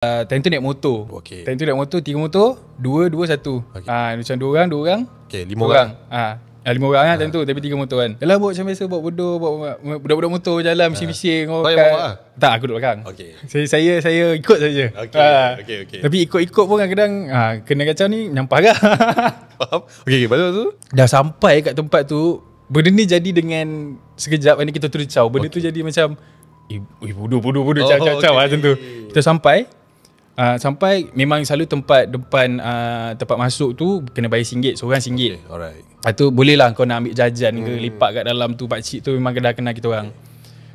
Time tu naik motor. Okay. Time tu naik motor, 3 motor, 2, 2, 1. Macam 2 orang. Okay, 5 orang. 5 orang lah time tu, tapi 3 motor kan. Yalah buat macam biasa, buat bodoh, buat budak-budak motor jalan bising-bising. Kau yang bawa lah? Tak, aku duduk belakang. Okay. Saya ikut saja. Okay. Tapi ikut-ikut pun kadang-kadang kena kacau ni nyampah kan. Faham? Okay, lepas tu Dah sampai kat tempat tu, benda ni jadi dengan sekejap ni kita terus caw. Benda tu jadi macam bodoh caw macam tu. Kita sampai memang selalu tempat depan tempat masuk tu kena bayar RM1, seorang RM1. Okay, alright. Lepas tu boleh lah kau nak ambil jajan ke lipat kat dalam tu, pakcik tu memang dah kenal kita orang.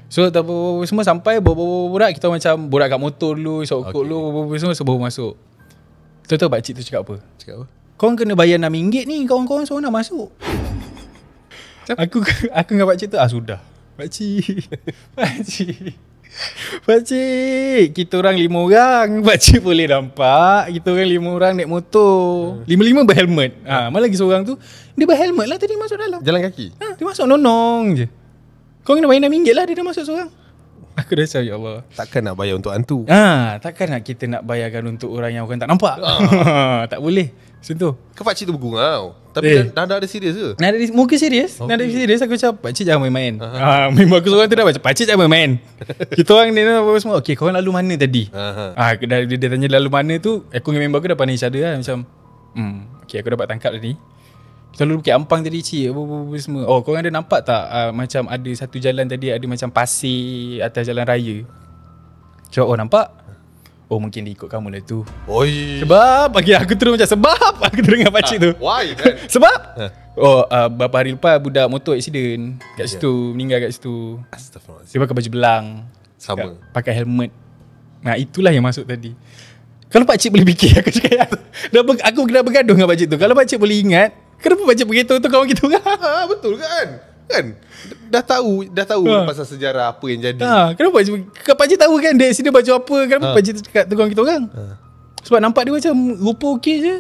So semua sampai borak, kita macam borak kat motor dulu, sokok dulu, semua baru masuk. Tahu pakcik tu cakap apa? Korang kena bayar RM6 ni, kawan-kawan seorang nak masuk. Aku dengan pakcik tu sudah. Pakcik, kita orang 5 orang. Pakcik boleh nampak kita orang 5 orang naik motor. 5-5 berhelmet. Mana lagi seorang tu dia berhelmet lah tadi masuk dalam. Jalan kaki? Dia masuk nonong je. Kau kena bayar RM6 lah, dia dah masuk seorang. Aku dah cakap, ya Allah, takkan nak bayar untuk hantu. Takkan nak kita nak bayarkan untuk orang yang orang tak nampak. Tak boleh macam tu. Kau pakcik tu bergurau. Tapi dah ada serius ke? Dah ada muka serius. Dah ada serius. Aku cakap pakcik jangan main-main. Memang aku seorang tu dah macam pakcik jangan main-main. Kita orang ni semua okay, korang lalu mana tadi? Dia tanya lalu mana tu, aku dengan member aku dah pandai each other lah. Macam okay, aku dapat tangkap tadi. Kita lalu Bukit Ampang tadi cik semua. Korang ada nampak tak macam ada satu jalan tadi ada macam pasir atas jalan raya. Cakap nampak. Mungkin dia ikut kamu lah tu. Sebab bagi aku terus macam sebab aku terus dengan pakcik tu. Why kan? Sebab beberapa hari lepas budak motor accident kat situ, meninggal kat situ. Astaghfirullahaladzim. Dia pakai baju belang, sama, pakai helmet. Itulah yang masuk tadi. Kalau pakcik boleh fikir, aku cakap aku kena bergaduh dengan pakcik tu. Kalau pakcik boleh ingat, kenapa pakcik beritahu tu kawan kita orang? Betul kan? Dah tahu pasal sejarah apa yang jadi. Kenapa pakcik tahu kan dia accident baju apa? Kenapa pakcik cakap tu kawan kita orang? Sebab nampak dia macam rupa okey je.